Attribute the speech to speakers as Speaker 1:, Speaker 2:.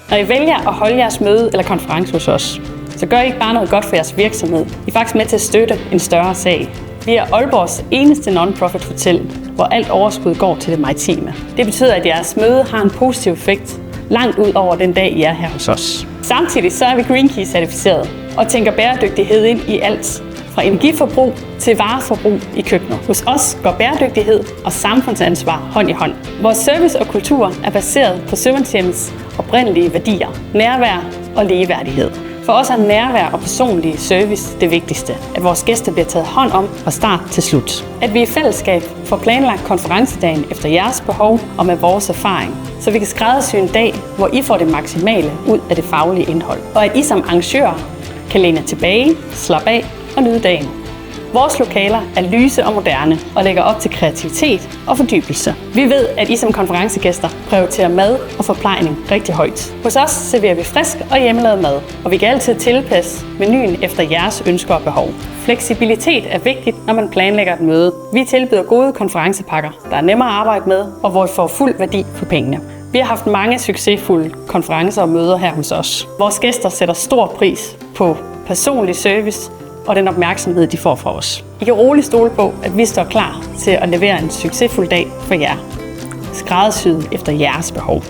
Speaker 1: Når I vælger at holde jeres møde eller konference hos os, så gør I ikke bare noget godt for jeres virksomhed. I er faktisk med til at støtte en større sag. Vi er Aalborgs eneste non-profit hotel, hvor alt overskud går til det maritime. Det betyder, at jeres møde har en positiv effekt langt ud over den dag, I er her hos os. Samtidig så er vi Green Key certificeret og tænker bæredygtighed ind i alt. Fra energiforbrug til vareforbrug i køkkenet. Hos os går bæredygtighed og samfundsansvar hånd i hånd. Vores service og kultur er baseret på søvandshjemmets oprindelige værdier, nærvær og ligeværdighed. For os er nærvær og personlig service det vigtigste. At vores gæster bliver taget hånd om fra start til slut. At vi i fællesskab får planlagt konferencedagen efter jeres behov og med vores erfaring. Så vi kan skræddersy en dag, hvor I får det maksimale ud af det faglige indhold. Og at I som arrangører kan læne tilbage, slappe af og nyde dagen. Vores lokaler er lyse og moderne og lægger op til kreativitet og fordybelse. Vi ved, at I som konferencegæster prioriterer mad og forplejning rigtig højt. Hos os serverer vi frisk og hjemmelavet mad, og vi kan altid tilpasse menuen efter jeres ønsker og behov. Fleksibilitet er vigtigt, når man planlægger et møde. Vi tilbyder gode konferencepakker, der er nemmere at arbejde med, og hvor I får fuld værdi for pengene. Vi har haft mange succesfulde konferencer og møder her hos os. Vores gæster sætter stor pris på personlig service og den opmærksomhed, de får fra os. I kan roligt stole på, at vi står klar til at levere en succesfuld dag for jer. Skræddersyet efter jeres behov.